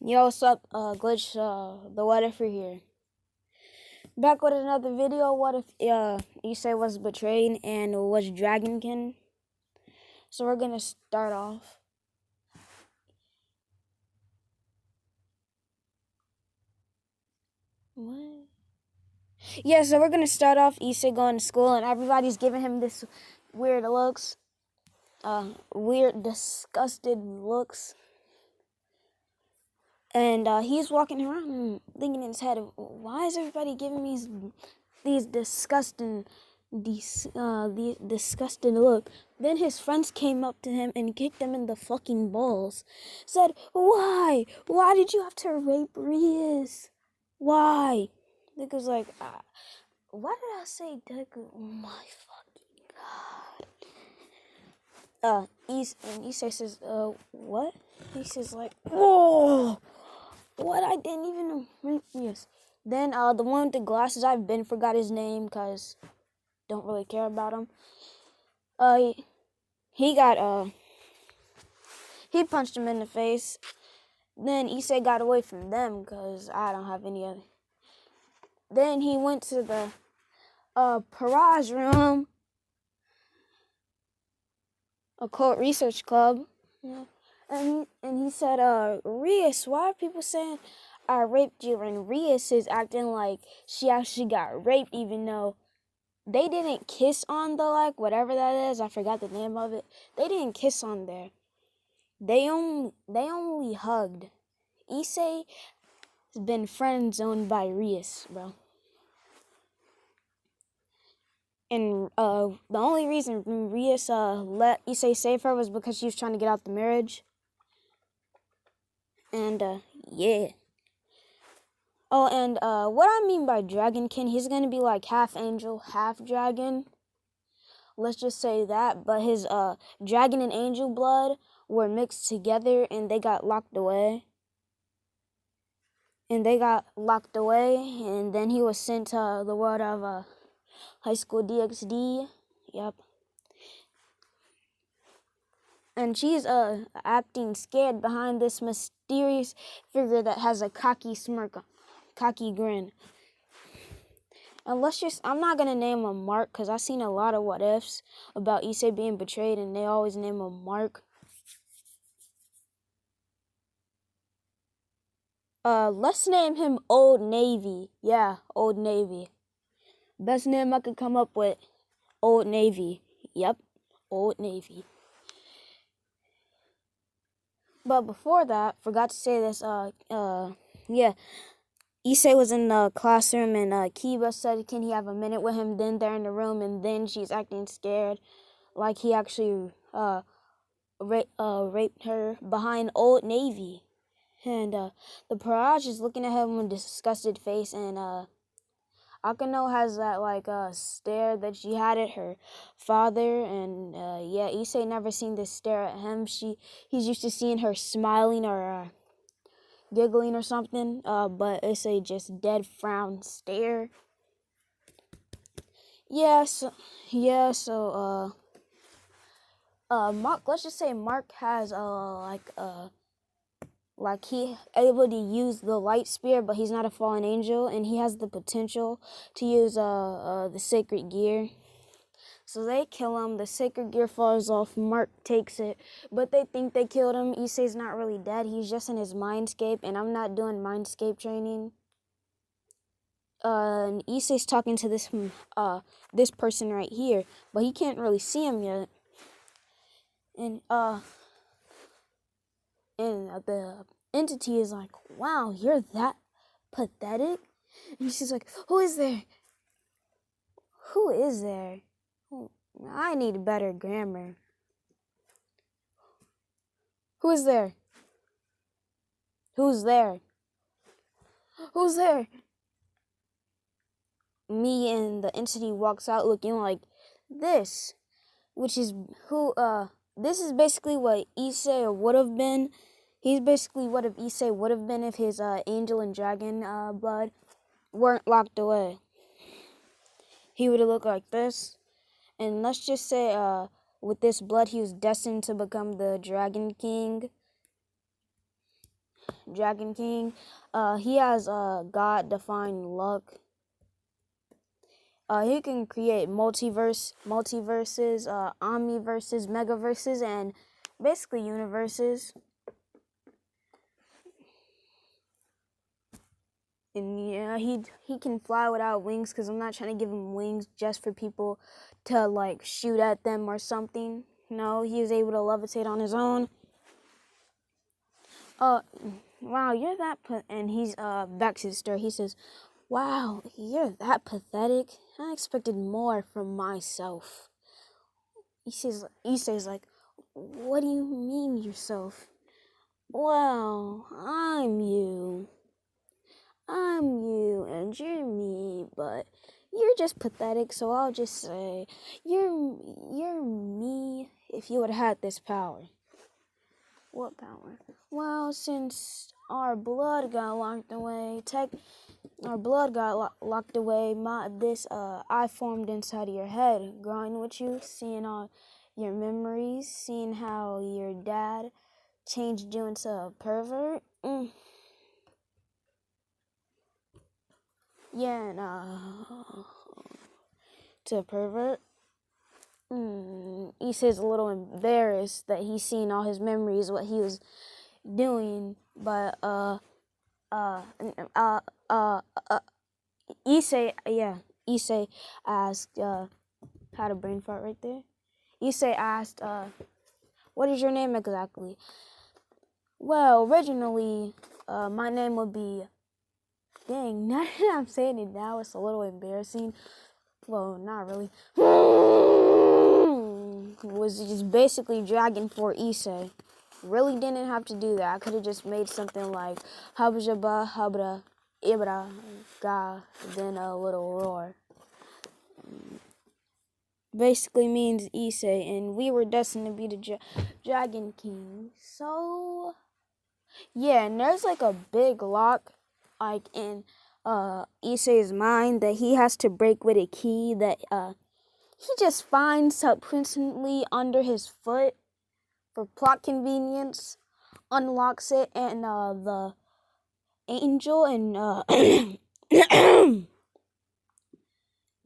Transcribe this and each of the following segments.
Yo, what's up, Glitch, the What If here. Back with another video. What if, Issei was betrayed and was dragonkin? So we're gonna start off. What? Yeah, so we're gonna start off Issei going to school and everybody's giving him this weird looks. Weird, disgusted looks. And he's walking around thinking in his head, why is everybody giving me these disgusting look? Then his friends came up to him and kicked him in the fucking balls. Said, why? Why did you have to rape Rias? Why? Dick was like, what did I say, Dick? Oh my fucking god. Issei says, what? He says like, whoa! What? I didn't even know. Yes. Then the one with the glasses, I've been forgot his name because don't really care about him. He punched him in the face. Then Issei got away from them because I don't have any other. Then he went to the peerage room, a cult research club. Yeah. And he said, Rias, why are people saying I raped you? And Rias is acting like she actually got raped, even though they didn't kiss on the, whatever that is. I forgot the name of it. They didn't kiss on there. They only hugged. Issei has been friend zoned by Rias, bro. And the only reason Rias let Issei save her was because she was trying to get out the marriage. And yeah. Oh, and what I mean by dragonkin, he's gonna be like half angel, half dragon. Let's just say that. But his dragon and angel blood were mixed together, and they got locked away. And then he was sent to the world of High School DxD. Yep. And she's acting scared behind this mysterious figure that has a cocky smirk, cocky grin. And I'm not going to name him Mark because I've seen a lot of what ifs about Issei being betrayed and they always name him Mark. Let's name him Old Navy. Yeah, Old Navy. Best name I could come up with, Old Navy. Yep, Old Navy. But before that, forgot to say this, yeah. Issei was in the classroom and Kiba said, can he have a minute with him? Then they're in the room and then she's acting scared. Like he actually raped her behind Old Navy. And the Peerage is looking at him with a disgusted face and Akano has that stare that she had at her father. And yeah, Issei never seen this stare at him. He's used to seeing her smiling or giggling or something, but it's a just dead frown stare. So Mark, let's just say Mark has he able to use the light spear, but he's not a fallen angel, and he has the potential to use the sacred gear. So they kill him, the sacred gear falls off, Mark takes it, but they think they killed him. Issei's not really dead, he's just in his mindscape, and I'm not doing mindscape training. And Issei's talking to this person right here, but he can't really see him yet. And the entity is like, wow, you're that pathetic? And she's like, who is there? Who is there? I need better grammar. Who is there? Who's there? Who's there? Me and the entity walks out looking like this, which is this is basically what Issei would have been. He's basically what if Issei would have been if his angel and dragon blood weren't locked away. He would have looked like this. And let's just say with this blood, he was destined to become the Dragon King. Dragon King. He has God-defined luck. He can create multiverses, omniverses, megaverses, and basically universes. And yeah, he can fly without wings, because I'm not trying to give him wings just for people to like shoot at them or something. No, he is able to levitate on his own. Wow, you're that and he's back to the story. He says, "Wow, you're that pathetic. I expected more from myself." Issei's like, "What do you mean yourself?" "Well, I'm you and you're me, but you're just pathetic, so I'll just say you're me if you had had this power." "What power?" "Well, since our blood got locked away, I formed inside of your head, growing with you, seeing all your memories, seeing how your dad changed you into a pervert. Yeah, and to a pervert. Issei's a little embarrassed that he's seen all his memories, what he was doing, but Issei asked, had a brain fart right there. Issei asked, "What is your name exactly?" "Well, originally, my name would be," dang, now that I'm saying it now, it's a little embarrassing. Well, not really. Was just basically Dragon for Issei. Really didn't have to do that. I could have just made something like Habjaba, Habra, Ibra, Ga, then a little roar. Basically means Issei, and we were destined to be the Dragon King. So, yeah, and there's like a big lock, like in Issei's mind that he has to break with a key that he just finds subconsciously under his foot for plot convenience, unlocks it, and the angel and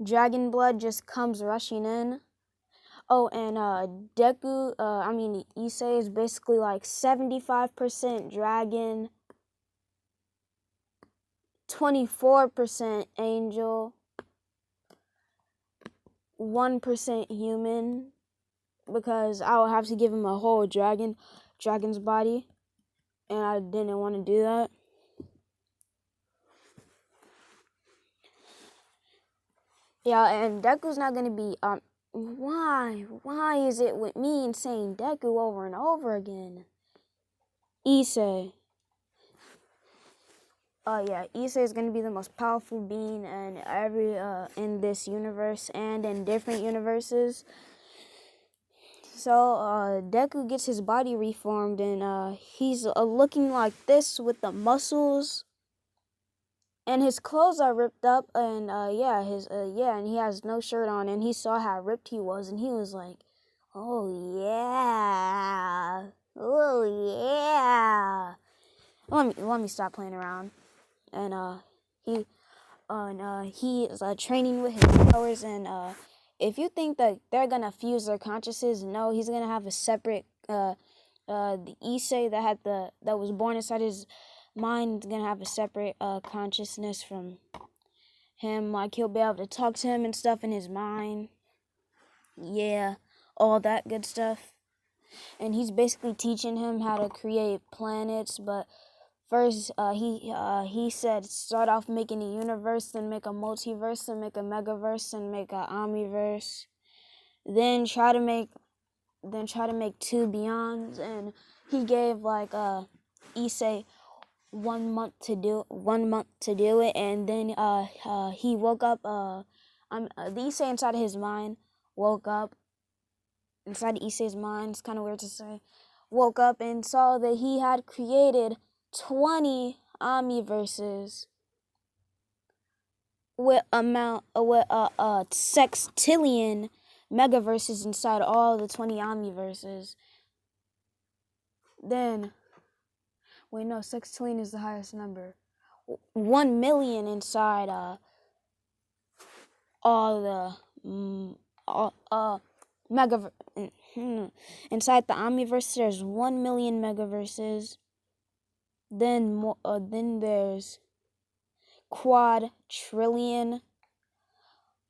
dragon blood just comes rushing in. Oh, and Issei is basically like 75% dragon, 24% angel, 1% human, because I would have to give him a whole dragon's body, and I didn't want to do that. Yeah, and Deku's not gonna be why is it with me and saying Deku over and over again? Issei. Issei is gonna be the most powerful being in in this universe and in different universes. So Deku gets his body reformed, and he's looking like this with the muscles, and his clothes are ripped up, and and he has no shirt on, and he saw how ripped he was, and he was like, "Oh yeah, Let me stop playing around." And he is training with his powers, and if you think that they're gonna fuse their consciousness, no, he's gonna have a separate the Issei that was born inside his mind is gonna have a separate consciousness from him. Like, he'll be able to talk to him and stuff in his mind. Yeah, all that good stuff. And he's basically teaching him how to create planets, but first, he said start off making a universe, then make a multiverse, then make a megaverse, and make a omniverse. Then try to make 2 beyonds, and he gave like Issei 1 month to do it, and then he woke up. The Issei inside of his mind woke up. Inside Issei's mind, it's kind of weird to say. Woke up and saw that he had created 20 omniverses with sextillion megaverses inside all the 20 omniverses. Then Wait, no, sextillion is the highest number. 1 million inside all the mega inside the Omniverse. There's 1 million megaverses. Then there's quadrillion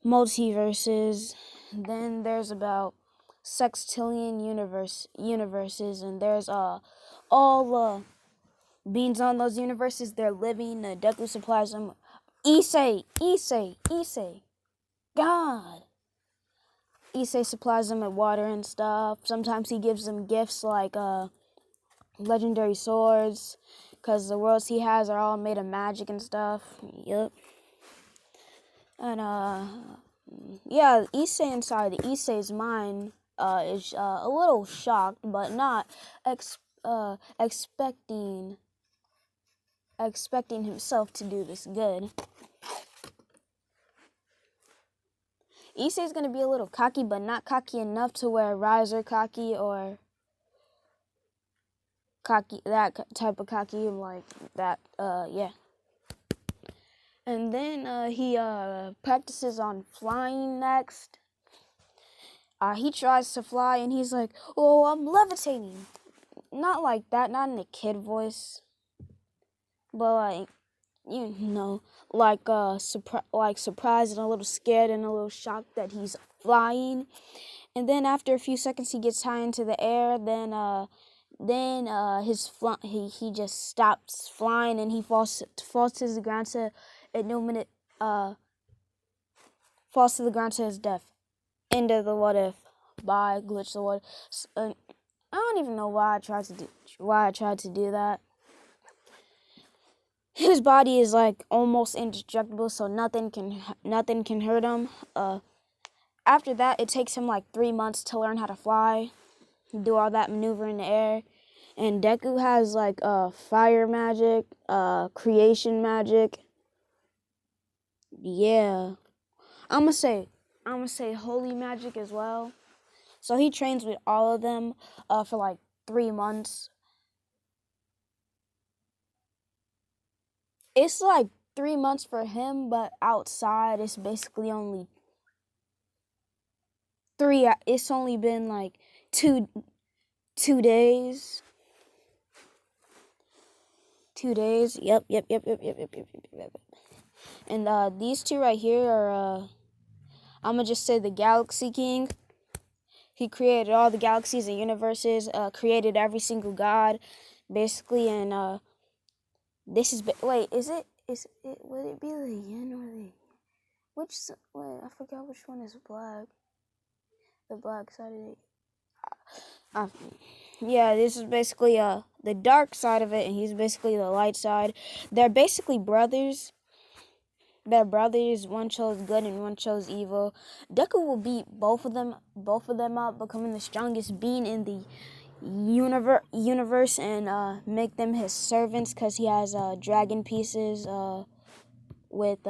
multiverses. Then there's about sextillion universes, and there's all the beings on those universes. They're living. Deku supplies them. Issei. God. Issei supplies them with water and stuff. Sometimes he gives them gifts like legendary swords, because the worlds he has are all made of magic and stuff. Yep. And yeah, Issei inside Issei's mind is a little shocked, but not expecting himself to do this good. Issei's gonna be a little cocky, but not cocky enough to where Riser cocky or cocky, that type of cocky, like that. Yeah. And then he practices on flying next. He tries to fly, and he's like, "Oh, I'm levitating." Not like that, not in a kid voice, but like, you know, like surprised and a little scared and a little shocked that he's flying. And then after a few seconds, he gets high into the air. Then he just stops flying, and he falls to the ground to falls to the ground to his death. End of the What If by Glitch the What. I don't even know why I tried to do that. His body is like almost indestructible, so nothing can hurt him. After that, it takes him like 3 months to learn how to fly, do all that maneuver in the air. And Deku has like fire magic, creation magic. Yeah, I'm gonna say holy magic as well. So he trains with all of them for like 3 months. It's like 3 months for him, but outside it's basically only 3. It's only been like 2 days. 2 days. Yep. And these two right here are I'm gonna just say the Galaxy King. He created all the galaxies and universes, created every single god, basically. And this is would it be the yin or the I forgot which one is black. The black side of it. Yeah, this is basically the dark side of it, and he's basically the light side. They're basically brothers. They're brothers. One chose good and one chose evil. Deku will beat both of them up, becoming the strongest being in the universe, and make them his servants, because he has dragon pieces with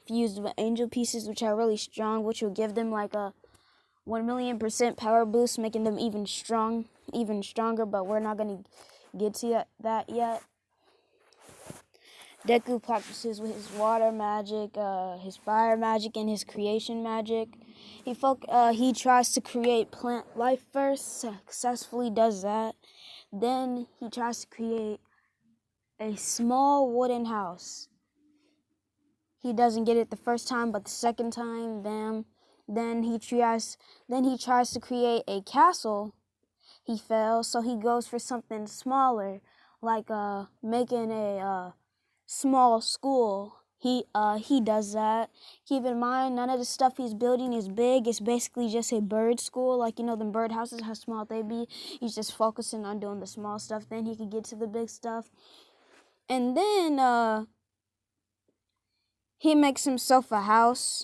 fused with angel pieces, which are really strong, which will give them like a 1,000,000% power boost, making them even stronger. But we're not gonna get to that yet. Deku practices with his water magic, his fire magic, and his creation magic. He tries to create plant life first, successfully does that. Then he tries to create a small wooden house. He doesn't get it the first time, but the second time, bam. Then he tries to create a castle. He fails, so he goes for something smaller, like making a small school. He does that. Keep in mind, none of the stuff he's building is big. It's basically just a bird school, like, you know, the bird houses, how small they be. He's just focusing on doing the small stuff. Then he can get to the big stuff. And then he makes himself a house.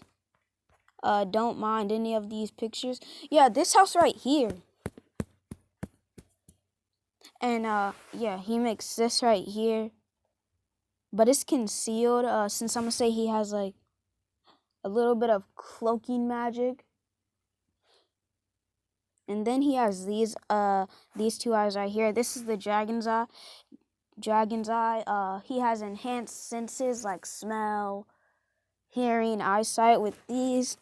Don't mind any of these pictures. Yeah, this house right here. And yeah, he makes this right here. But it's concealed, since I'm gonna say he has like a little bit of cloaking magic. And then he has these two eyes right here. This is the dragon's eye. He has enhanced senses like smell, hearing, eyesight with these.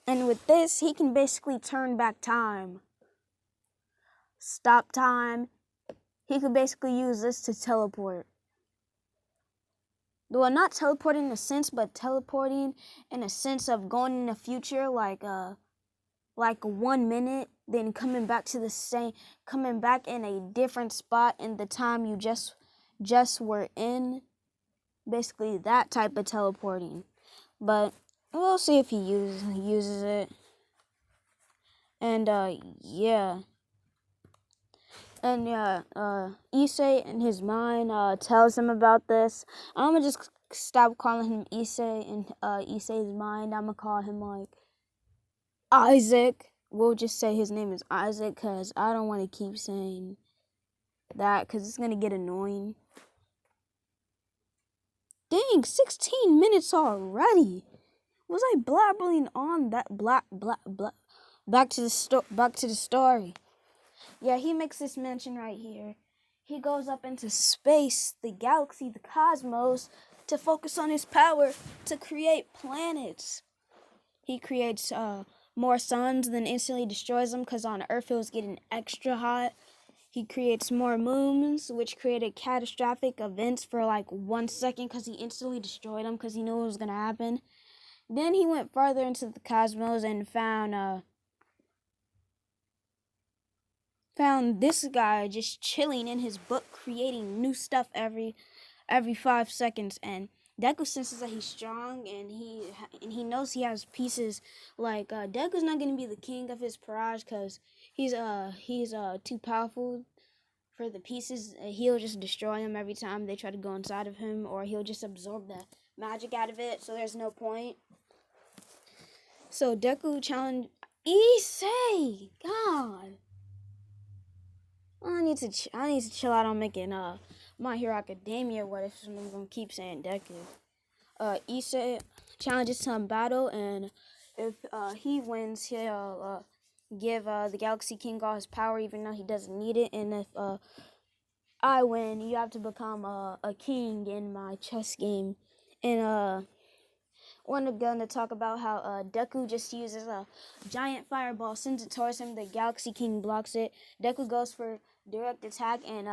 And with this, he can basically turn back time, stop time. He could basically use this to teleport. Well, not teleporting in a sense, but teleporting in a sense of going in the future, like 1 minute, then coming back in a different spot in the time you just were in. Basically, that type of teleporting. But we'll see if he uses it. And yeah. And Issei in his mind tells him about this. I'm gonna just stop calling him Issei in Issei's mind. I'm gonna call him like Isaac. We'll just say his name is Isaac because I don't want to keep saying that because it's gonna get annoying. Dang, 16 minutes already. Was I blabbering on that back to the story? Yeah, he makes this mention right here. He goes up into space, the galaxy, the cosmos, to focus on his power to create planets. He creates more suns, then instantly destroys them because on Earth it was getting extra hot. He creates more moons, which created catastrophic events for like 1 second because he instantly destroyed them because he knew what was going to happen. Then he went farther into the cosmos and found this guy just chilling in his book, creating new stuff every 5 seconds. And Deku senses that he's strong, and he knows he has pieces. Like Deku's not gonna be the king of his peerage because he's too powerful for the pieces. He'll just destroy them every time they try to go inside of him, or he'll just absorb the magic out of it. So there's no point. So Deku challenged Issei. God. I need to chill out on making My Hero Academia. What if I'm gonna keep saying Deku? Issei challenges some battle, and if he wins, he'll give the Galaxy King all his power, even though he doesn't need it. And if I win, you have to become a king in my chess game. And we're going to talk about how Deku just uses a giant fireball, sends it towards him. The Galaxy King blocks it. Deku goes for direct attack, and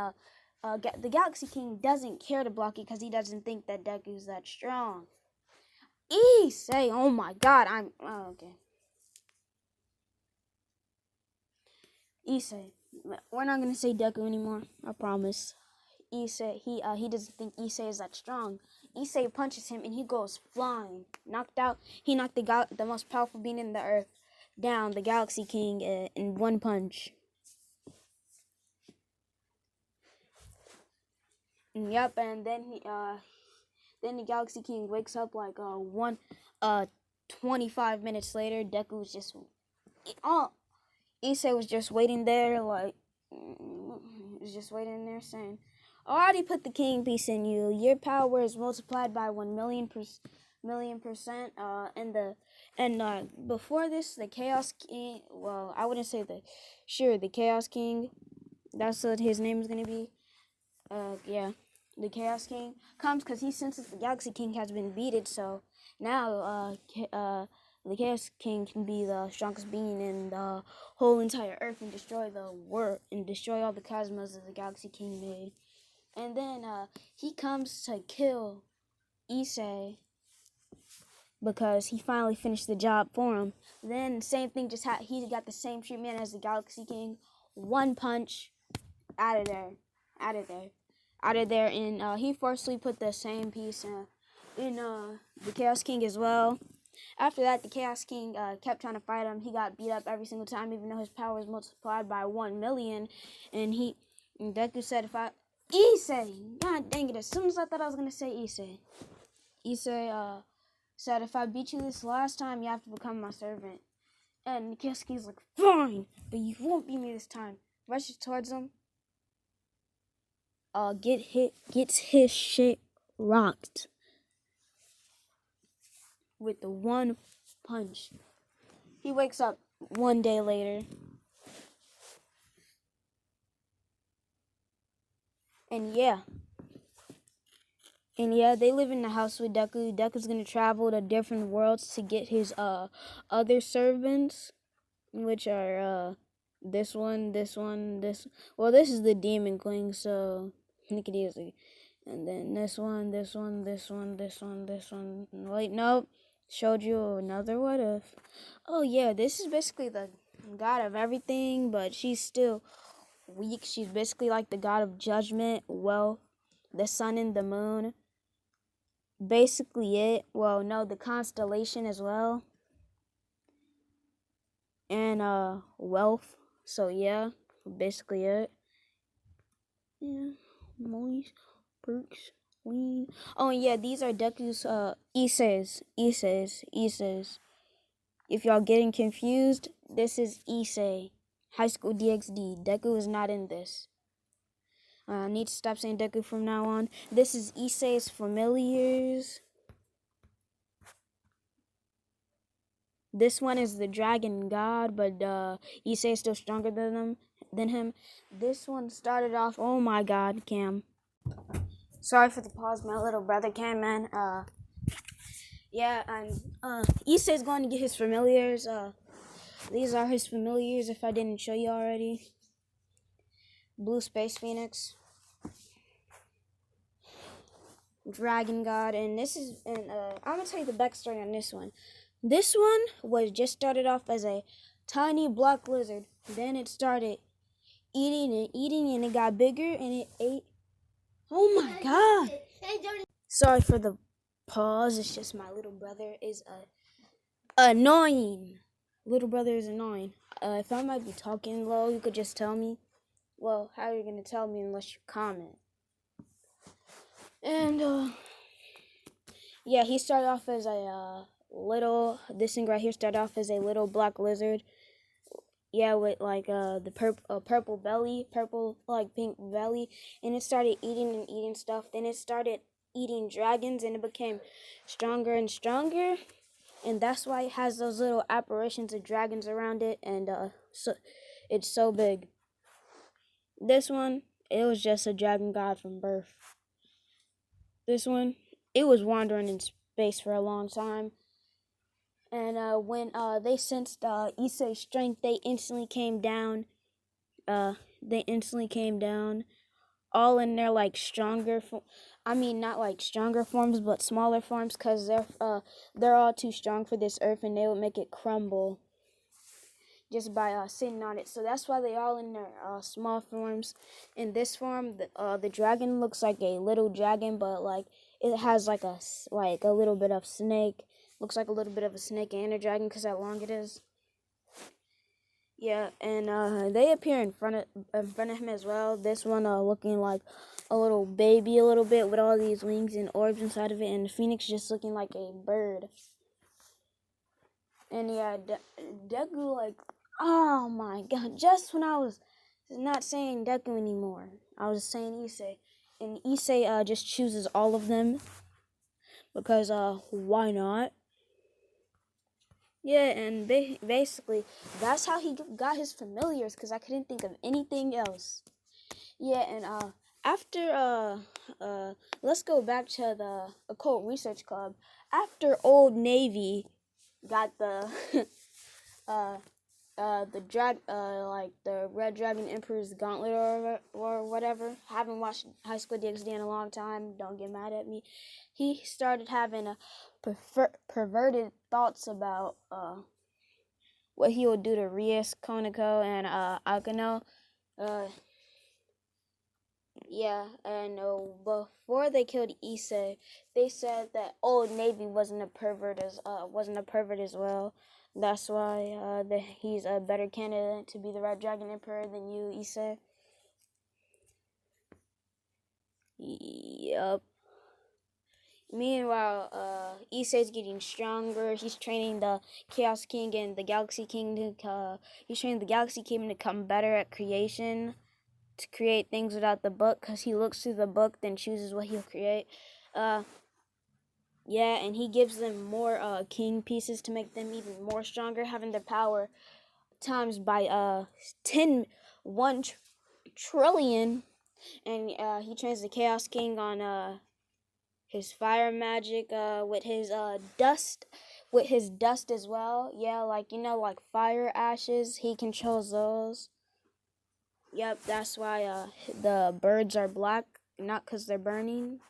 the Galaxy King doesn't care to block it because he doesn't think that Deku's that strong. Issei, oh my God, okay. Issei, we're not gonna say Deku anymore. I promise. Issei, he doesn't think Issei is that strong. Issei punches him and he goes flying, knocked out. He knocked the most powerful being in the earth down, the Galaxy King, in one punch. Yep, and then the Galaxy King wakes up like 25 minutes later. Deku was just Issei was just waiting there, saying, I already put the king piece in you. Your power is multiplied by 1 million percent. Before this, the Chaos King. Well, I wouldn't say the Chaos King. That's what his name is gonna be. Yeah, the Chaos King comes because he senses the Galaxy King has been beaten. So now, the Chaos King can be the strongest being in the whole entire Earth and destroy the world and destroy all the cosmos that the Galaxy King made. And then he comes to kill Issei because he finally finished the job for him. Then same thing just happened. He got the same treatment as the Galaxy King. One punch, out of there. And he forcibly put the same piece in the Chaos King as well. After that, the Chaos King kept trying to fight him. He got beat up every single time, even though his power was multiplied by 1 million. And Deku said, Issei! God dang it, as soon as I thought I was going to say Issei. Issei said, if I beat you this last time, you have to become my servant. And the Chaos King's like, fine, but you won't beat me this time. Rushes towards him. Gets his shit rocked with the one punch. He wakes up 1 day later. And yeah, they live in the house with Deku. Deku's gonna travel to different worlds to get his other servants, which are this one, this one, this. Well, this is the Demon Queen, so make it easy. And then this one, this one, this one, this one, this one. Wait, nope. Showed you another what if. Oh yeah, this is basically the god of everything, but she's still weak. She's basically like the god of judgment, wealth, the sun and the moon. Basically it. Well, no, the constellation as well. And wealth. So yeah, basically it. Yeah, moist perks. Lean. Oh yeah, these are Deku's Isseis. If y'all getting confused, this is Issei. High School DxD. Deku is not in this. I need to stop saying Deku from now on. This is Issei's familiars. This one is the dragon god, but Issei is still stronger than him. This one started off. Oh my god, Cam. Sorry for the pause. My little brother came in. Yeah, and Issei's going to get his familiars. These are his familiars. If I didn't show you already. Blue Space Phoenix, Dragon God, and this is. And I'm gonna tell you the backstory on this one. This one was just started off as a tiny black lizard. Then it started eating, and it got bigger, and it ate. Oh my god! Sorry for the pause. It's just my little brother is annoying. Little brother is annoying. If I might be talking low, you could just tell me. Well, how are you gonna tell me unless you comment? And yeah, he started off as a little. This thing right here started off as a little black lizard. Yeah, with like the purple belly, purple like pink belly, and it started eating stuff. Then it started eating dragons, and it became stronger and stronger, and that's why it has those little apparitions of dragons around it, and so it's so big. This one, it was just a dragon god from birth. This one, it was wandering in space for a long time. And when they sensed Issei's strength, they instantly came down. All in their like stronger. Not like stronger forms, but smaller forms, cause they're all too strong for this earth, and they would make it crumble just by sitting on it. So that's why they all in their small forms. In this form, the dragon looks like a little dragon, but like it has like a little bit of snake. Looks like a little bit of a snake and a dragon because how long it is. Yeah, and they appear in front of him as well. This one looking like a little baby a little bit with all these wings and orbs inside of it, and the phoenix just looking like a bird. And yeah, Deku, like, oh my god, just when I was not saying Deku anymore, I was saying Issei. And Issei just chooses all of them because why not? Yeah, and basically, that's how he got his familiars, because I couldn't think of anything else. Yeah, and after, let's go back to the Occult Research Club. After Old Navy got the, the Red Dragon Emperor's Gauntlet or whatever. Haven't watched High School DxD in a long time. Don't get mad at me. He started having a perverted thoughts about what he would do to Rias, Konako, and Akano. Yeah, and before they killed Issei, they said that Old Navy wasn't a pervert as well. That's why he's a better candidate to be the Red Dragon Emperor than you, Issei. Yup. Meanwhile, Issei's getting stronger. He's training the Chaos King and the Galaxy King to come better at creation, to create things without the book, because he looks through the book, then chooses what he'll create. Yeah, and he gives them more king pieces to make them even more stronger, having their power times by 1 trillion. and he trains the Chaos King on his fire magic with his dust as well. Yeah, like like fire ashes. He controls those. Yep, that's why the birds are black, not because they're burning.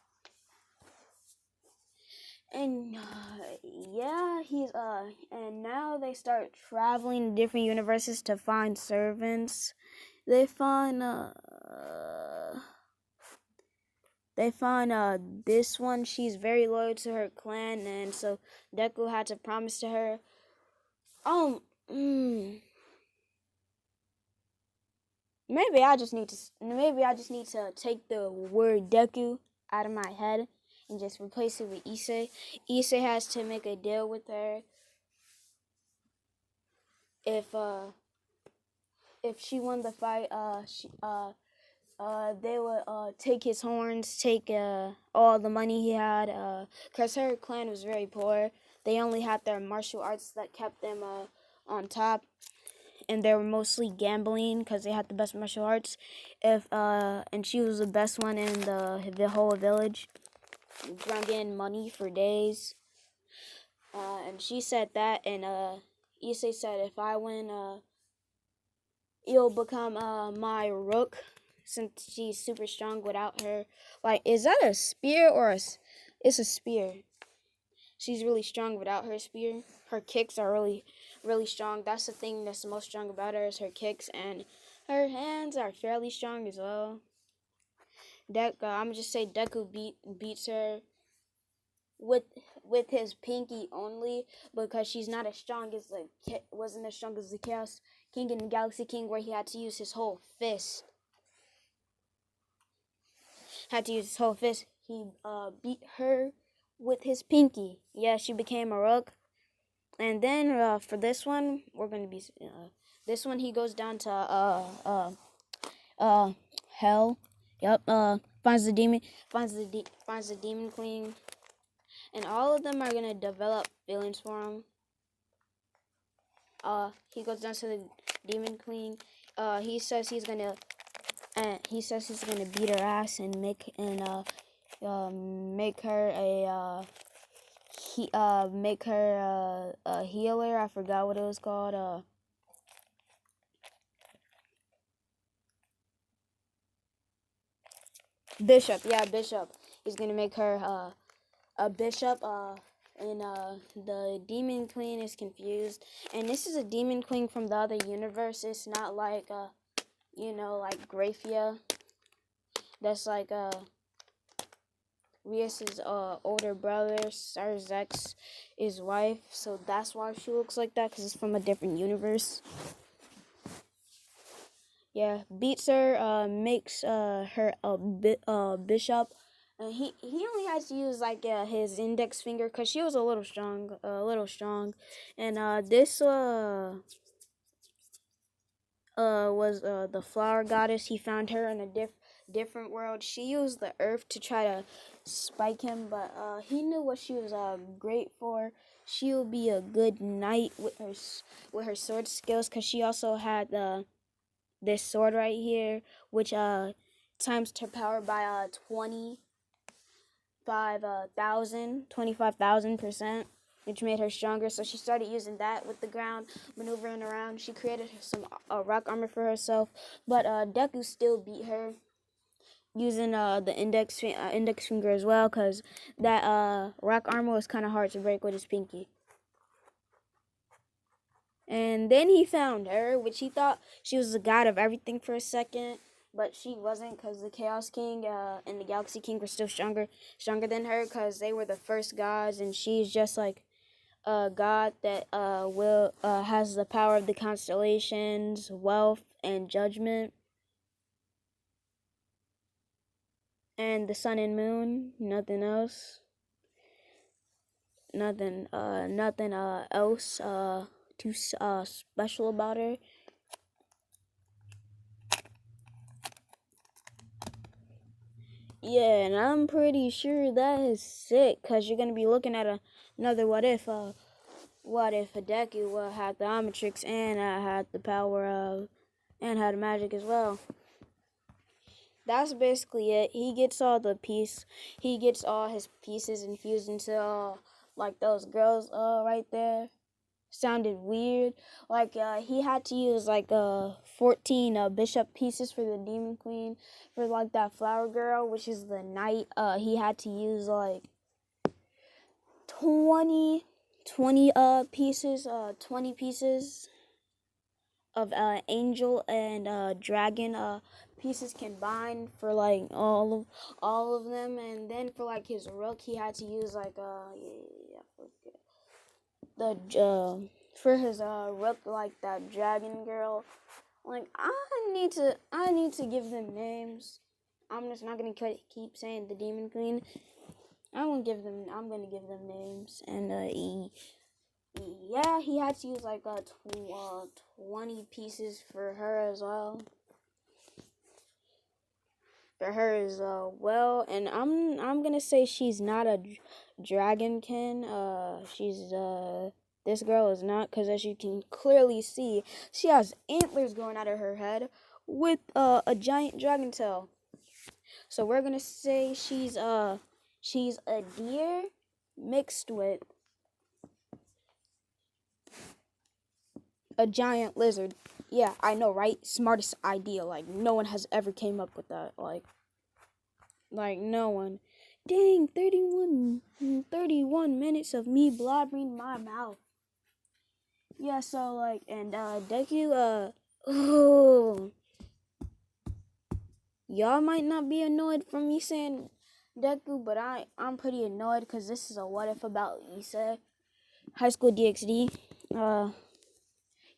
And yeah, he's and now they start traveling to different universes to find servants. They find this one. She's very loyal to her clan, and so Deku had to promise to her. Maybe I just need to take the word Deku out of my head and just replace it with Issei. Issei has to make a deal with her if she won the fight. They would take his horns, take all the money he had, cause her clan was very poor. They only had their martial arts that kept them on top, and they were mostly gambling because they had the best martial arts. And she was the best one in the whole village, drinking money for days. And she said that, and Issei said, if I win, you'll become my rook, since she's super strong without her. Like, is that a spear or it's a spear? She's really strong without her spear. Her kicks are really, really strong. That's the thing that's the most strong about her, is her kicks, and her hands are fairly strong as well. I'm gonna just say Deku beats her with his pinky only, because she's not as strong as wasn't as strong as the Chaos King and the Galaxy King, where he had to use his whole fist. He beat her with his pinky. Yeah, she became a rook. And then for this one, we're gonna be this one. He goes down to hell. Yep. Finds the demon queen, and all of them are gonna develop feelings for him. He goes down to the demon queen. He says he's gonna beat her ass and make her a healer. I forgot what it was called. Bishop. Yeah, bishop. He's gonna make her a bishop. And the demon queen is confused. And this is a demon queen from the other universe. It's not like like Graphia. That's like Rias's older brother, Sarzek's his wife. So that's why she looks like that, because it's from a different universe. Yeah, beats her, makes her a bishop. And he only has to use like his index finger, because she was a little strong. And this was the flower goddess. He found her in a different world. She used the earth to try to spike him, but he knew what she was great for. She will be a good knight with her sword skills, because she also had this sword right here, which times her power by 25,000%, which made her stronger. So she started using that with the ground, maneuvering around. She created some rock armor for herself, but Deku still beat her using the index finger as well, because that rock armor was kind of hard to break with his pinky. And then he found her, which he thought she was the god of everything for a second, but she wasn't, because the Chaos King and the Galaxy King were still stronger than her, because they were the first gods, and she's just like a god that has the power of the constellations, wealth, and judgment, and the sun and moon. Nothing else. Nothing else too special about her. Yeah, and I'm pretty sure that is sick, because you're gonna be looking at another what if Deku had the Omnitrix and had the power of and had magic as well. that's basically it. He gets all his pieces infused into like those girls right there. Sounded weird. Like he had to use like 14 bishop pieces for the demon queen. For like that flower girl, which is the knight, he had to use like 20 pieces, 20 pieces of angel and dragon pieces combined for like all of them. And then for like his rook, he had to use like the for his rook, like that dragon girl. Like I need to give them names. I'm just not gonna keep saying the demon queen. I'm gonna give them names. And he had to use like 20 pieces for her as well. For her as well, and I'm gonna say she's not a dragonkin. She's this girl is not, because as you can clearly see, she has antlers growing out of her head with a giant dragon tail. So we're gonna say she's a deer mixed with a giant lizard. Yeah, I know, right? Smartest idea. Like no one has ever came up with that. Like no one. Dang, 31 minutes of me blabbering my mouth. Yeah, so like, and Deku, y'all might not be annoyed from me saying Deku, but I'm pretty annoyed because this is a what if about Issei, High School DxD.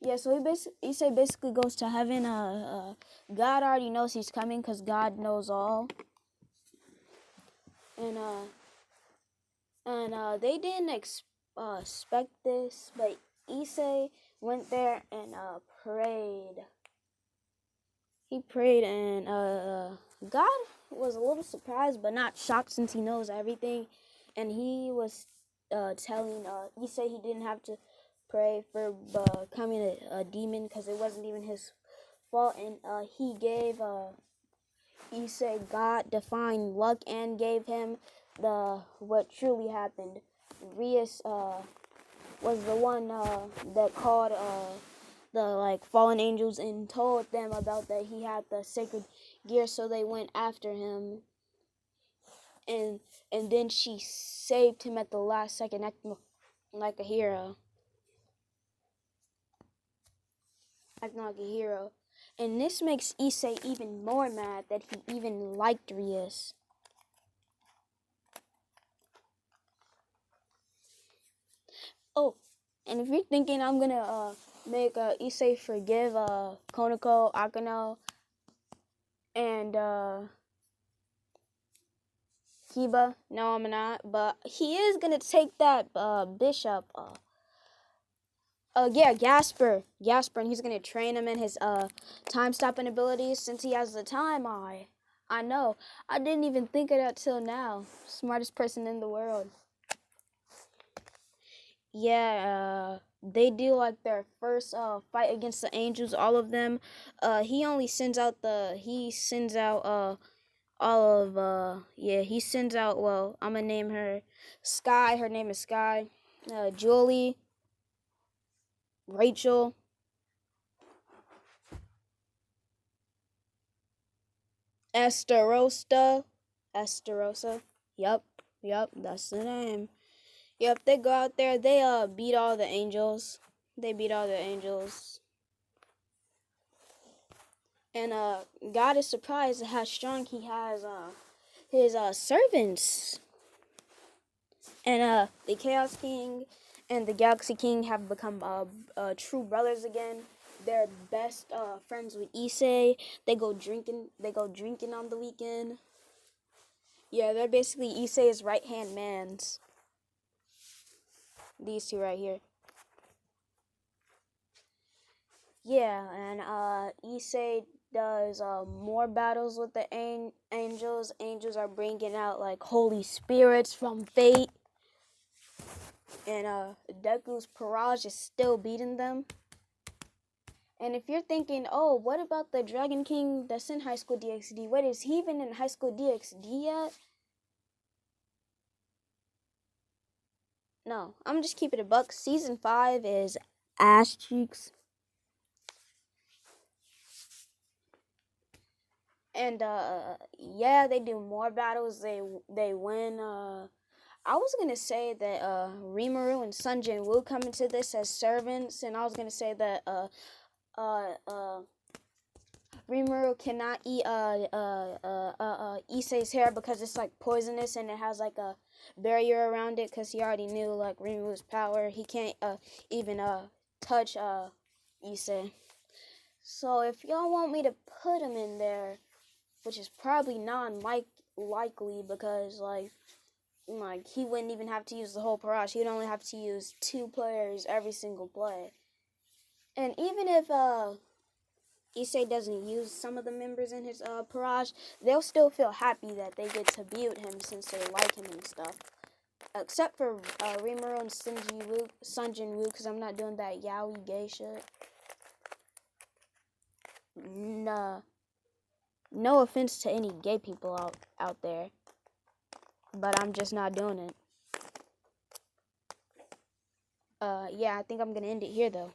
Yeah, so Issei basically goes to heaven. God already knows he's coming because God knows all. And they didn't expect this, but Issei went there and prayed. He prayed, and God was a little surprised, but not shocked since he knows everything. And he was telling Issei he didn't have to pray for becoming a demon because it wasn't even his fault. And he gave Issei God-defined luck and gave him what truly happened. Rias was the one that called the like fallen angels and told them about that he had the sacred gear, so they went after him. And then she saved him at the last second, acting like a hero. And this makes Issei even more mad that he even liked Rias. Oh, and if you're thinking I'm gonna make Issei forgive Konako, Akano, and Kiba, no, I'm not. But he is gonna take that bishop. Gasper, and he's gonna train him in his time stopping abilities since he has the time. I know. I didn't even think of that till now. Smartest person in the world. Yeah, they do like their first fight against the angels, all of them. He sends out well, I'm gonna name her Sky. Her name is Sky. Julie, Rachel, Esterosa. Yep, that's the name. Yep, they go out there, they beat all the angels. And God is surprised at how strong he has his servants. And the Chaos King and the Galaxy King have become true brothers again. They're best friends with Issei. They go drinking on the weekend. Yeah, they're basically Issei's right-hand mans. These two right here. Yeah, and Issei does more battles with the angels. Angels are bringing out like holy spirits from fate. And Deku's Peerage is still beating them. And if you're thinking, oh, what about the Dragon King that's in High School DxD? Wait, is he even in High School DxD yet? No, I'm just keeping it a buck. Season 5 is ass cheeks. And yeah, they do more battles. They win. I was gonna say that Rimuru and Sun Jin Woo come into this as servants, and I was gonna say that Rimuru cannot eat Issei's hair because it's like poisonous and it has like a barrier around it, because he already knew like Rimuru's power. He can't even touch Issei. So if y'all want me to put him in there, which is probably likely, because like he wouldn't even have to use the whole Peerage. He would only have to use 2 players every single play. And even if Issei doesn't use some of the members in his Peerage, they'll still feel happy that they get to build him since they like him and stuff. Except for Rimuru and Sun Jin Woo, because I'm not doing that yaoi gay shit. Nah. No offense to any gay people out there, but I'm just not doing it. Yeah, I think I'm gonna end it here though.